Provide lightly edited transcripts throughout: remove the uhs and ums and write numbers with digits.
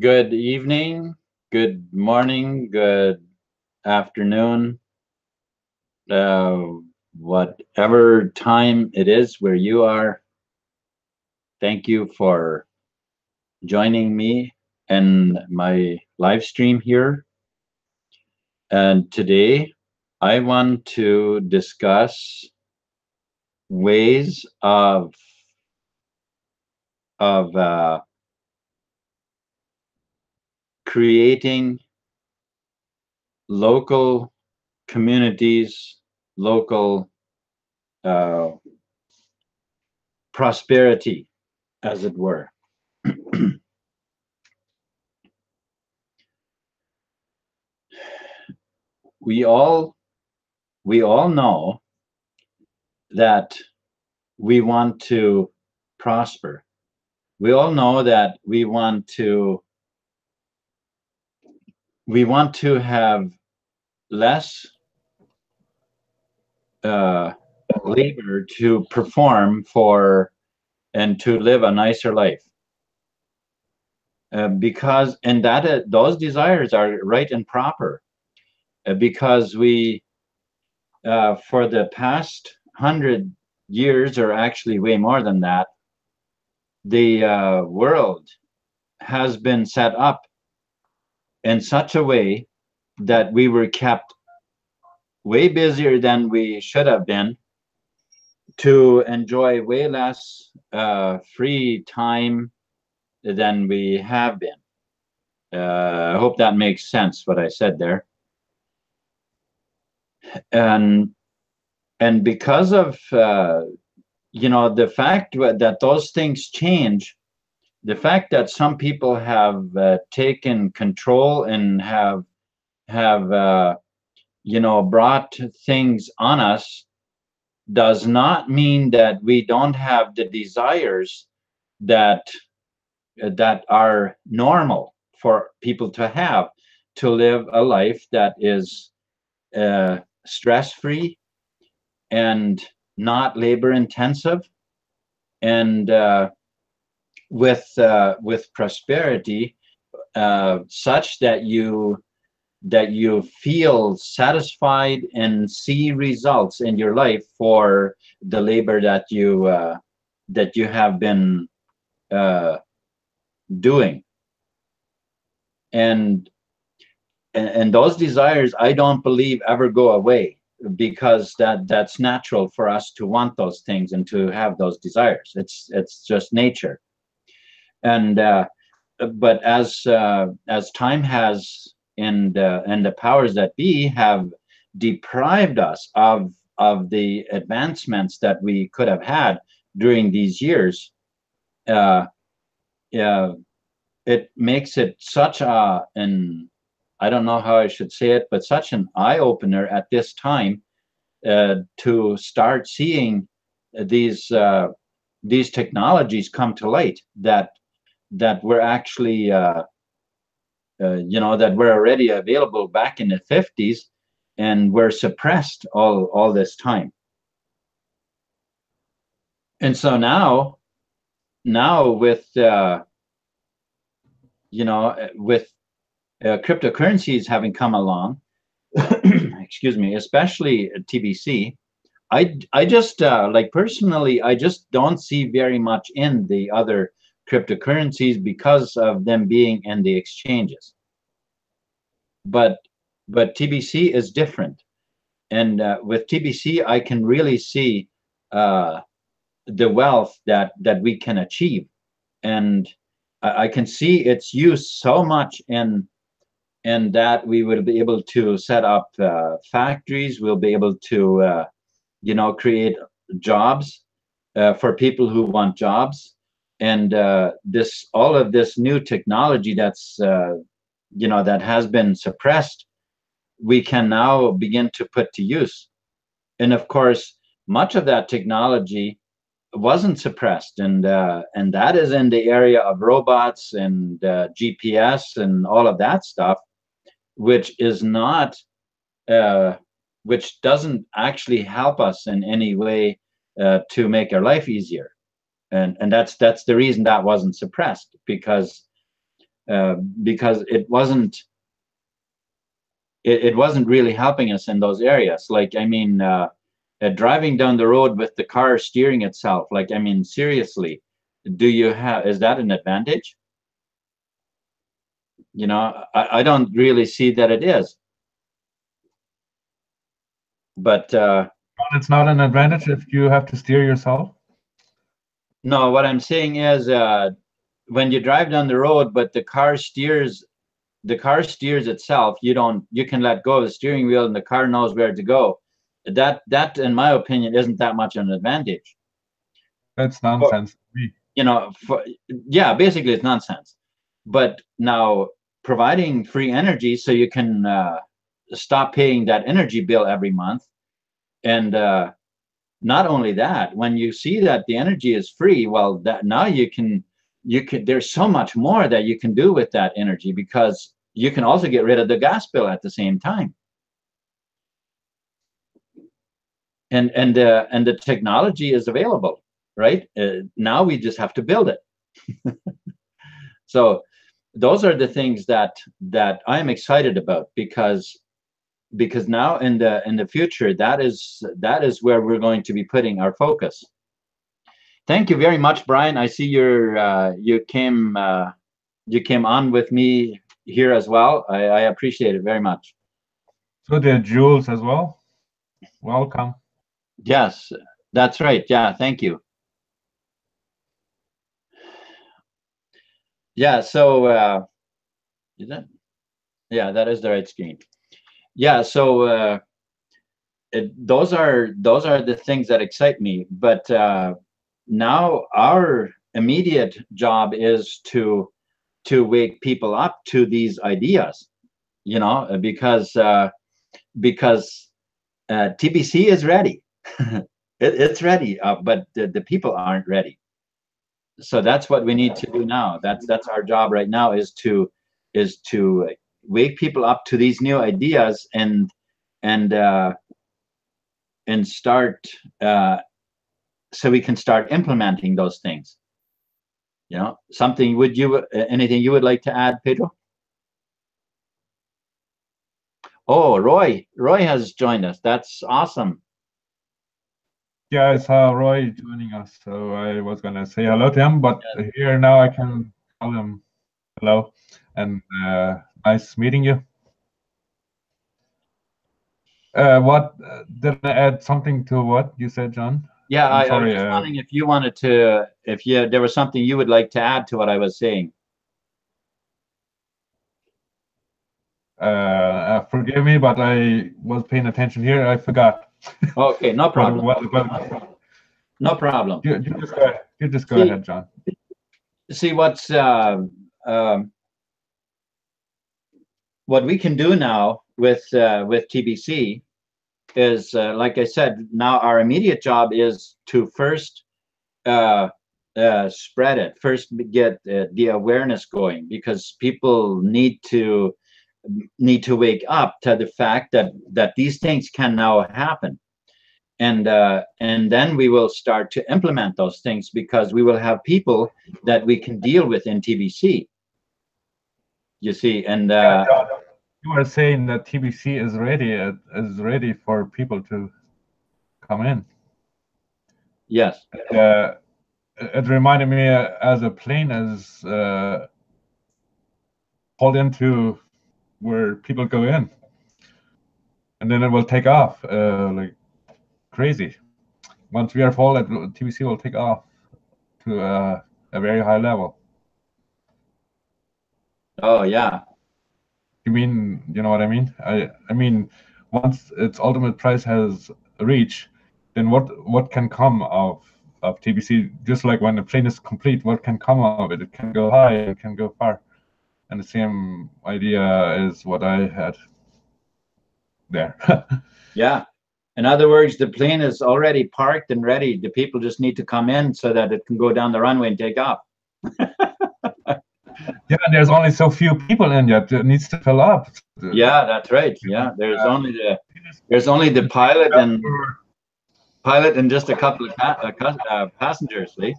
Good evening, good morning, good afternoon, uh, whatever time it is where you are. Thank you for joining me in my live stream here. And today I want to discuss ways of creating local communities, local uh, prosperity, as it were. we all we all know that we want to prosper. We all know that we want to have less uh, labor to perform for and to live a nicer life. Because and that those desires are right and proper. Because we for the past 100 years, or actually way more than that, the world has been set up in such a way that we were kept way busier than we should have been to enjoy way less free time than we have been. I hope that makes sense what I said there. And because of the fact that those things change, the fact that some people have taken control and have brought things on us does not mean that we don't have the desires that are normal for people to have, to live a life that is stress free and not labor intensive, and with prosperity, such that you feel satisfied and see results in your life for the labor that you have been uh, doing. And those desires, I don't believe, ever go away, because that's natural for us to want those things and to have those desires. It's just nature. And but as time has, and the powers that be have deprived us of the advancements that we could have had during these years, uh, uh, it makes it such an, I don't know how I should say it, but such an eye opener at this time, to start seeing these technologies come to light, that were actually that were already available back in the 50s and were suppressed all this time. And so now with cryptocurrencies having come along, excuse me, especially TBC, I just like personally, I just don't see very much in the other cryptocurrencies because of them being in the exchanges. But TBC is different, and with TBC, I can really see uh, the wealth that we can achieve, and I can see its use so much in that we will be able to set up factories. We'll be able to create jobs for people who want jobs, and this all of this new technology that has been suppressed, we can now begin to put to use. And of course, much of that technology wasn't suppressed, and that is in the area of robots and GPS and all of that stuff, which is not uh, which doesn't actually help us in any way to make our life easier. And that's the reason that wasn't suppressed, because because it wasn't really helping us in those areas. Like, I mean, driving down the road with the car steering itself, like, I mean, seriously, is that an advantage? You know, I don't really see that it is. But it's not an advantage if you have to steer yourself. No, what I'm saying is, when you drive down the road, but the car steers itself, you can let go of the steering wheel and the car knows where to go. That in my opinion isn't that much an advantage. That's nonsense. You know, yeah, basically it's nonsense. But now providing free energy so you can stop paying that energy bill every month, and not only that, when you see that the energy is free, well, that now you can there's so much more that you can do with that energy, because you can also get rid of the gas bill at the same time. And the technology is available, right? Now we just have to build it. So those are the things that I'm excited about, because now in the future, that is where we're going to be putting our focus. Thank you very much, Brian. I see you came on with me here as well. I appreciate it very much. So did Jules as well. Welcome. Yes, that's right. Yeah, thank you. Yeah, so is that? Yeah, that is the right screen. Yeah, so those are the things that excite me. But now our immediate job is to wake people up to these ideas, you know, because TBC is ready. It's ready, but the people aren't ready. So that's what we need to do now. That's our job right now, is to wake people up to these new ideas and start so we can start implementing those things. You know, anything you would like to add, Pedro? Oh, Roy has joined us. That's awesome. Yeah, I saw Roy joining us, so I was gonna say hello to him, but here now I can call him hello, and nice meeting you. What did I add something to what you said, John? Yeah, I was just wondering if you wanted to, there was something you would like to add to what I was saying. Forgive me, but I was paying attention here. I forgot. Okay, no problem. No problem. You just go ahead, John. See, what we can do now with TBC is, like I said, now our immediate job is to first spread it, first get the awareness going, because people need to wake up to the fact that these things can now happen. And then we will start to implement those things, because we will have people that we can deal with in TBC. You see, and you were saying that TBC is ready for people to come in. Yes. It reminded me as a plane is pulled into where people go in, and then it will take off like crazy. Once we are full, TBC will take off to a very high level. Oh yeah. You know what I mean? I mean, once its ultimate price has reached, then what can come of TBC? Just like when the plane is complete, what can come of it? It can go high, it can go far. And the same idea is what I had there. Yeah. In other words, the plane is already parked and ready. The people just need to come in so that it can go down the runway and take off. Yeah, there's only so few people in yet. It needs to fill up. Yeah, that's right. Yeah, there's only the pilot and just a couple of passengers. See?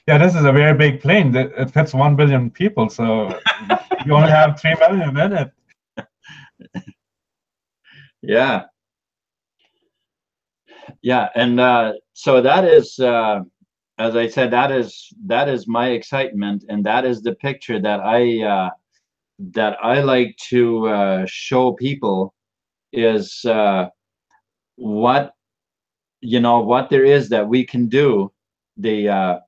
Yeah, this is a very big plane. It fits 1 billion people, so you only have 3 million in it. Yeah. Yeah, and so that is, as I said, that is my excitement, and that is the picture that I like to show people is what what there is that we can do, the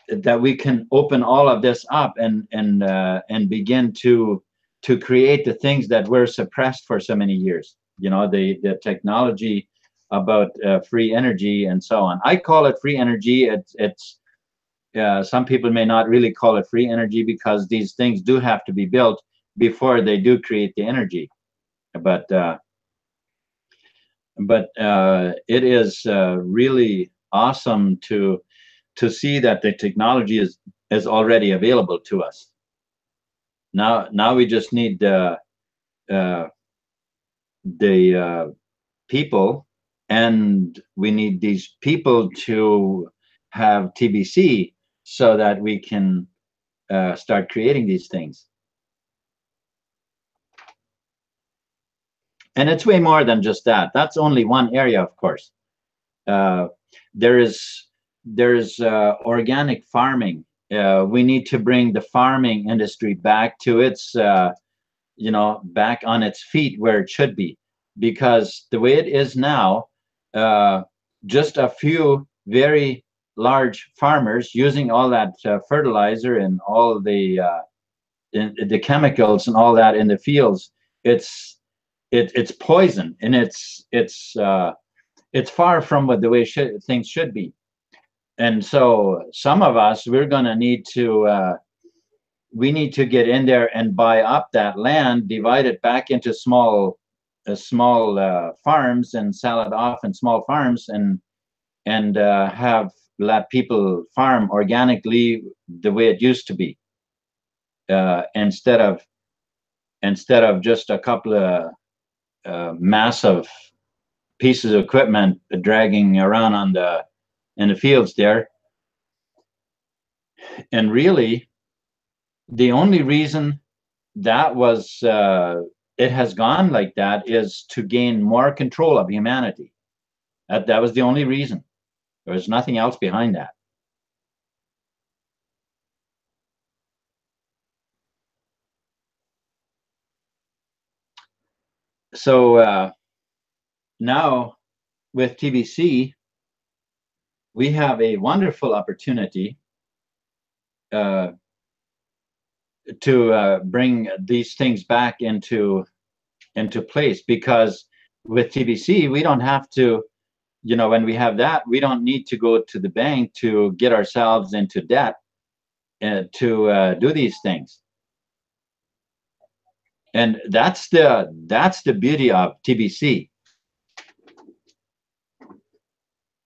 that we can open all of this up and begin to create the things that were suppressed for so many years. The technology about free energy and so on. I call it free energy. It's some people may not really call it free energy because these things do have to be built before they do create the energy. But it is really awesome to see that the technology is already available to us. Now we just need the people, and we need these people to have TBC so that we can start creating these things. And it's way more than just that. That's only one area, of course. There's organic farming. We need to bring the farming industry back to its, back on its feet where it should be. Because the way it is now, just a few very large farmers using all that fertilizer and all the chemicals and all that in the fields, it's poison, and it's far from what the way things should be. And so some of us, we're going to need to we need to get in there and buy up that land, divide it back into small farms, and sell it off in small farms, and let people farm organically the way it used to be, instead of just a couple of massive pieces of equipment dragging around in the fields there. And really, the only reason that was it has gone like that is to gain more control of humanity. That was the only reason. There was nothing else behind that. So now with TBC, we have a wonderful opportunity to bring these things back into place, because with TBC, we don't have to, when we have that, we don't need to go to the bank to get ourselves into debt to do these things. And that's the beauty of TBC.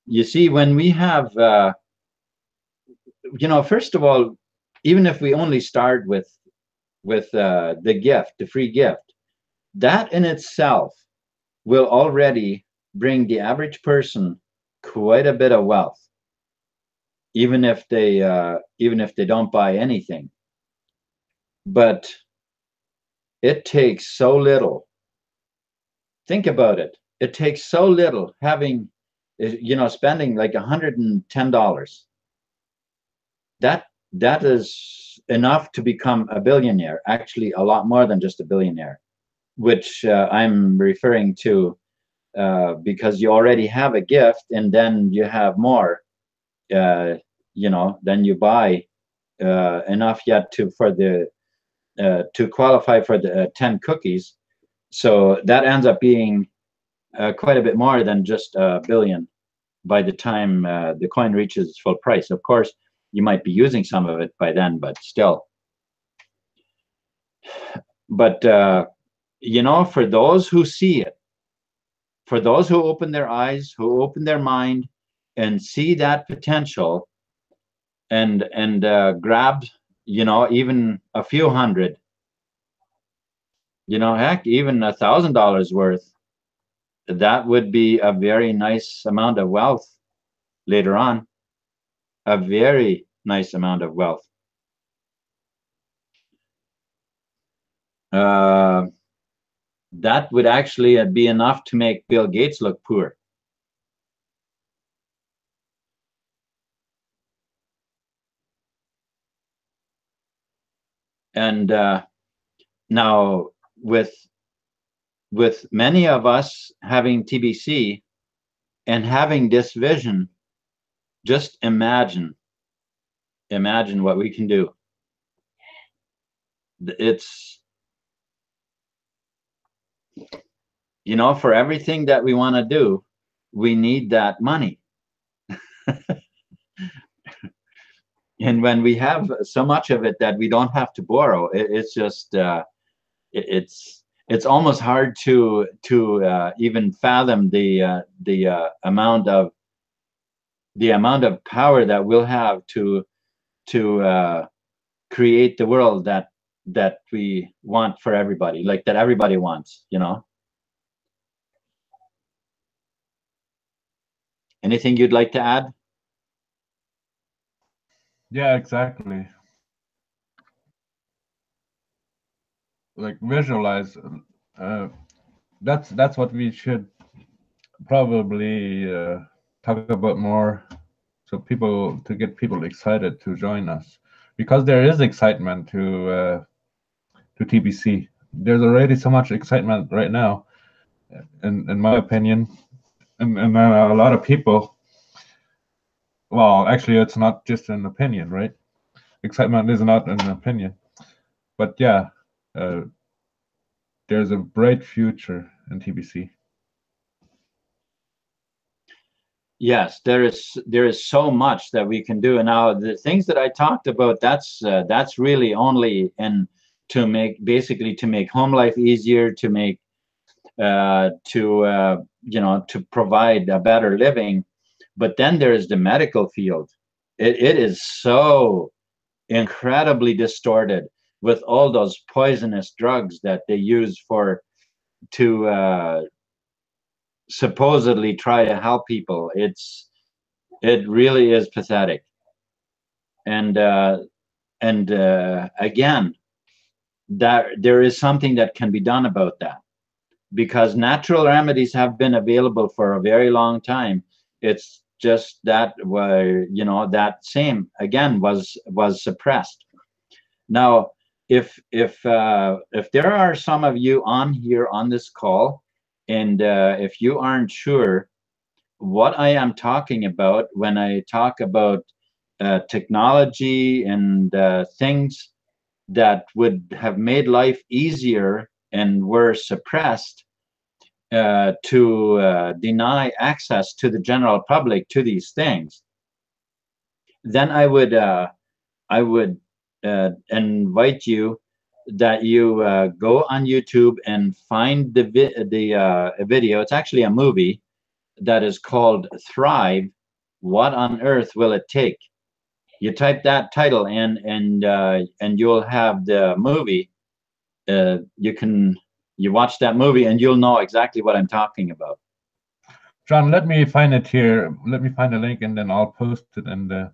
You see, when we have, first of all, even if we only start with the gift, the free gift, that in itself will already bring the average person quite a bit of wealth, even if they don't buy anything. But it takes so little. Think about it. It takes so little having, spending like $110. That is enough to become a billionaire. Actually, a lot more than just a billionaire, which I'm referring to because you already have a gift, and then you have more. Then you buy enough yet to qualify for the 10 cookies. So that ends up being quite a bit more than just a billion by the time the coin reaches full price. Of course, you might be using some of it by then, but still. But for those who see it, for those who open their eyes, who open their mind and see that potential, and grab, even a few hundred, heck, even $1,000 worth, that would be a very nice amount of wealth later on. a very nice amount of wealth. That would actually be enough to make Bill Gates look poor. And now with many of us having TBC and having this vision, just imagine what we can do. It's, you know, for everything that we want to do, we need that money. And when we have so much of it that we don't have to borrow, it's just it's almost hard to even fathom the amount of power that we'll have to create the world that we want for everybody, like that everybody wants, you know. Anything you'd like to add? Yeah, exactly. Like visualize. That's what we should probably talk about more, so to get people excited to join us, because there is excitement to TBC. There's already so much excitement right now, in my opinion, and a lot of people. Well, actually, it's not just an opinion, right? Excitement is not an opinion, but yeah, there's a bright future in TBC. Yes, there is so much that we can do. And now the things that I talked about, that's really only to make home life easier, to make you know, to provide a better living. But then there is the medical field. It is so incredibly distorted with all those poisonous drugs that they use to supposedly try to help people. It really is pathetic. And again, that there is something that can be done about that, because natural remedies have been available for a very long time. It's just that, you know, that same again was suppressed. Now, if there are some of you on here on this call, and if you aren't sure what I am talking about when I talk about technology and things that would have made life easier and were suppressed to deny access to the general public to these things, then I would invite you that you go on YouTube and find the video. It's actually a movie that is called Thrive. What on earth will it take? You type that title in, and you'll have the movie. You watch that movie and you'll know exactly what I'm talking about. John, let me find it here. Let me find the link, and then I'll post it in the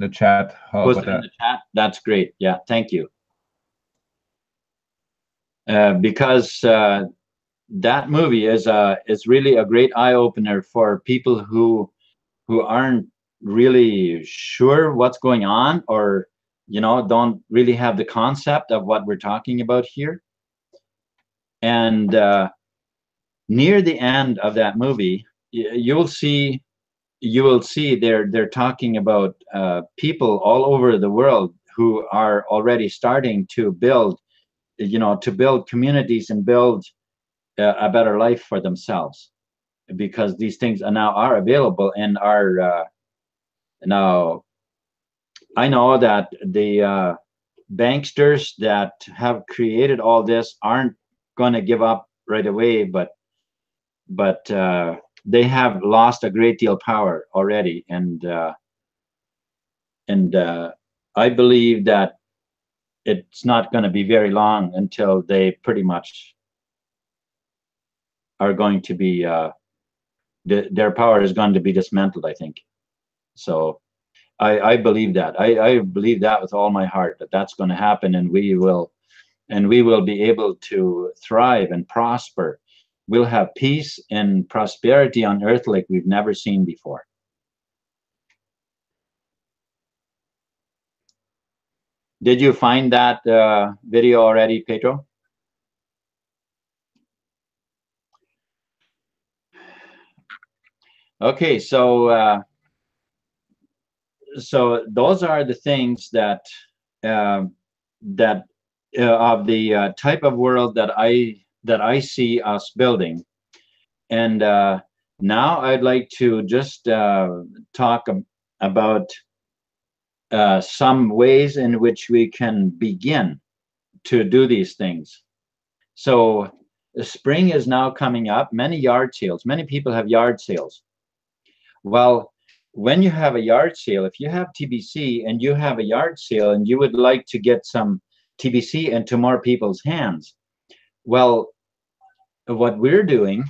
chat. How about that? In the chat. That's great. Yeah, thank you. Because that movie is really a great eye opener for people who aren't really sure what's going on, or you know, don't really have the concept of what we're talking about here. And near the end of that movie, you will see they're talking about people all over the world who are already starting to build, you know, to build communities and build a better life for themselves, because these things are available and are now. I know that the banksters that have created all this aren't going to give up right away, but they have lost a great deal of power already, and I believe that it's not going to be very long until they pretty much are going to be their power is going to be dismantled, I think. So I believe that. I believe that with all my heart, that that's going to happen, and we will be able to thrive and prosper. We'll have peace and prosperity on earth like we've never seen before. Did you find that video already, Pedro? Okay, so so those are the things that that of the type of world that I see us building. And now I'd like to just talk about some ways in which we can begin to do these things. So the spring is now coming up. Many yard sales. Many people have yard sales. Well, when you have a yard sale, if you have TBC and you have a yard sale and you would like to get some TBC into more people's hands, well, what we're doing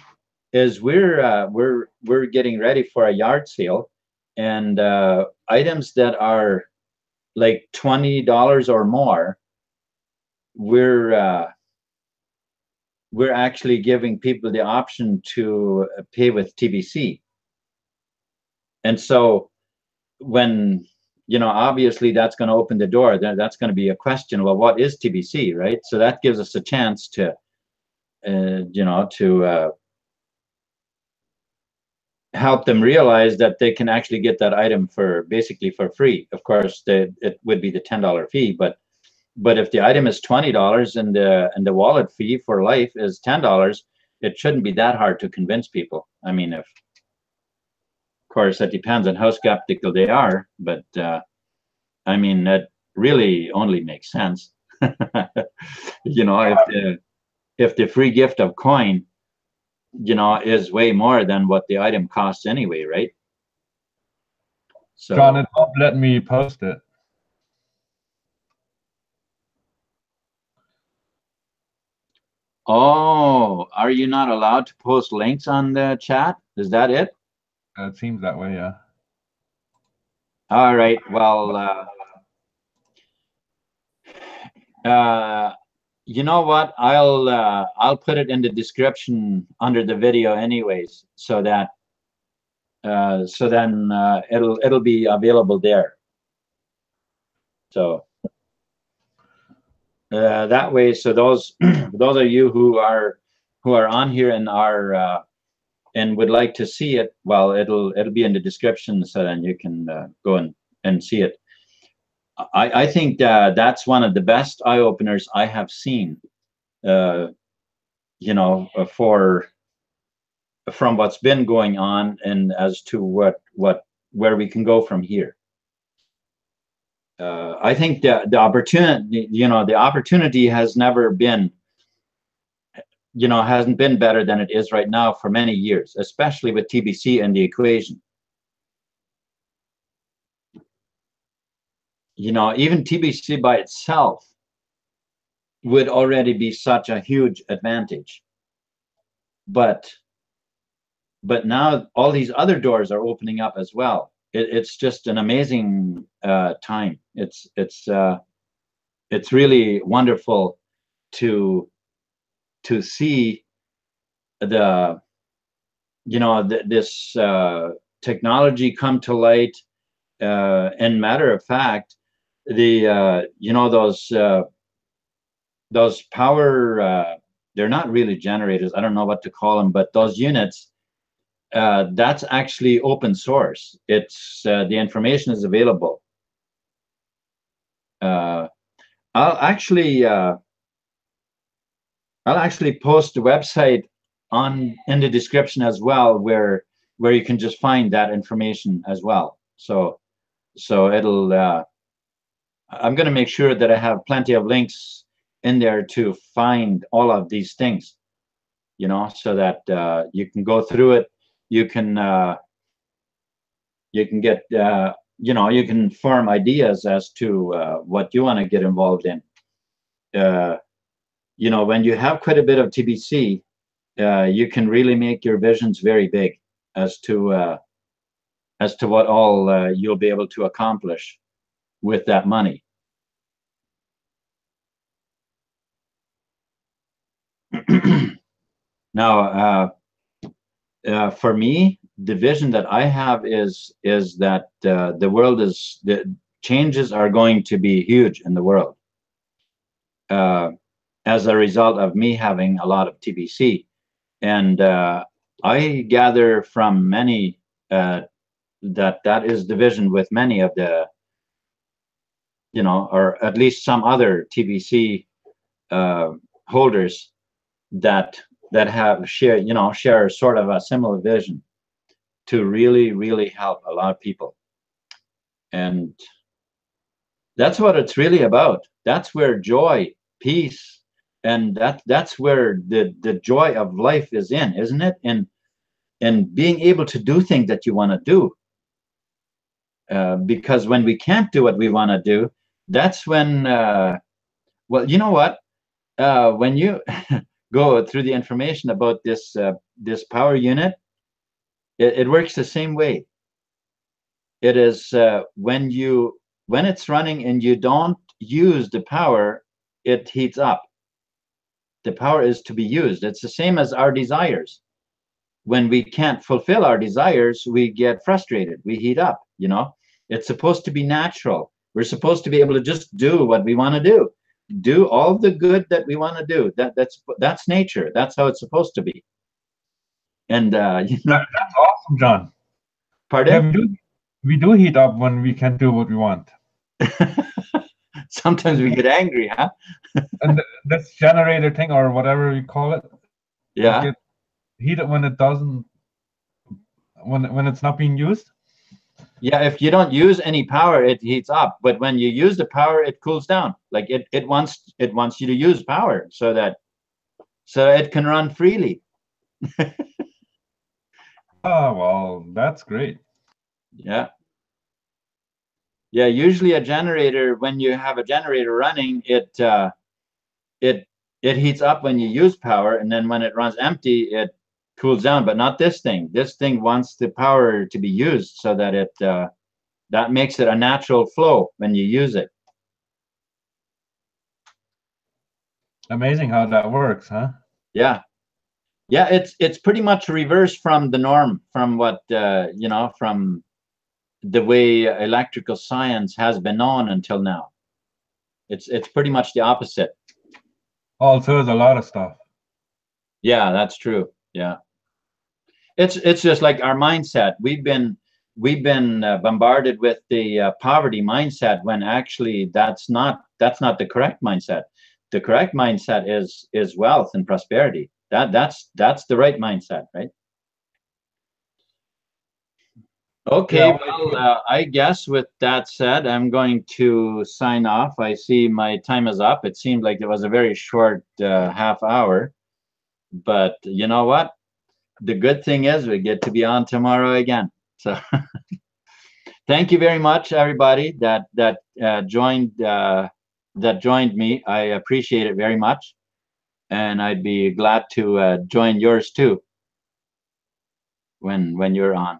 is we're getting ready for a yard sale, and items that are like $20 or more, we're actually giving people the option to pay with TBC. And so when, obviously that's going to open the door, that's going to be a question, well, what is TBC, right? So that gives us a chance to help them realize that they can actually get that item for basically for free. Of course, it would be the $10 fee, but if the item is $20 and the wallet fee for life is $10, it shouldn't be that hard to convince people. I mean, of course, that depends on how skeptical they are, but I mean, that really only makes sense. If the free gift of coin, is way more than what the item costs anyway, right? So John, it won't let me post it. Oh, are you not allowed to post links on the chat? Is that it? It seems that way, yeah. All right. Well, you know what? I'll put it in the description under the video, anyways, so that so then it'll be available there. So that way, so those those of you who are on here and are and would like to see it, well, it'll be in the description, so then you can go and see it. I think that's one of the best eye openers I have seen. From what's been going on, and as to where we can go from here. I think the opportunity has never been, hasn't been better than it is right now for many years, especially with TBC and the equation. Even TBC by itself would already be such a huge advantage. But now all these other doors are opening up as well. It's just an amazing time. It's really wonderful to see this technology come to light. And matter of fact, those power, they're not really generators. I don't know what to call them, but those units, that's actually open source. It's the information is available. I'll actually post the website in the description as well, where you can just find that information as well. So it'll I'm going to make sure that I have plenty of links in there to find all of these things, so that you can go through it. You can get you can form ideas as to what you want to get involved in. When you have quite a bit of TBC, you can really make your visions very big as to as to what all you'll be able to accomplish with that money. Now, for me, the vision that I have is that the world is, the changes are going to be huge in the world as a result of me having a lot of TBC. And I gather from many that is the vision with many of the, you know, or at least some other TBC holders that have share sort of a similar vision to really help a lot of people. And that's what it's really about. That's where joy, peace, and that's where the joy of life is in, isn't it? And being able to do things that you want to do. Because when we can't do what we want to do, that's when, well, you know what? When you go through the information about this this power unit, it works the same way. It is when it's running and you don't use the power, it heats up. The power is to be used. It's the same as our desires. When we can't fulfill our desires, we get frustrated. We heat up, you know. It's supposed to be natural. We're supposed to be able to just do what we want to do all the good that we want to do. That's nature. That's how it's supposed to be. And you know, That's awesome, John. pardon? Yeah, we do heat up when we can't do what we want. Sometimes we get angry, huh? And this generator thing, or whatever you call it, Yeah. it gets heated when it doesn't, when it's not being used. Yeah, if you don't use any power, it heats up. But when you use the power, it cools down. Like it wants you to use power so that it can run freely. Oh, well, that's great. Yeah. Yeah, usually a generator, when you have a generator running, it heats up when you use power, and then when it runs empty, it cools down. But not this thing. This thing wants the power to be used so that it that makes it a natural flow when you use it. Amazing how that works, huh? Yeah. Yeah, it's pretty much reverse from the norm, from what you know, from the way electrical science has been known until now. It's pretty much the opposite. Also, there's a lot of stuff. Yeah, that's true. Yeah, it's just like our mindset. We've been bombarded with the poverty mindset, when actually that's not the correct mindset. The correct mindset is wealth and prosperity. That's the right mindset, right? Okay, Yeah, well, I guess with that said, I'm going to sign off. I see my time is up. It seemed like it was a very short half hour, but you know what? The good thing is we get to be on tomorrow again. So thank you very much, everybody joined me. I appreciate it very much, and I'd be glad to join yours too when you're on.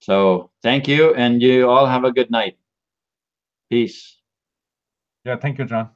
So thank you, and you all have a good night. Peace. yeah, thank you, John.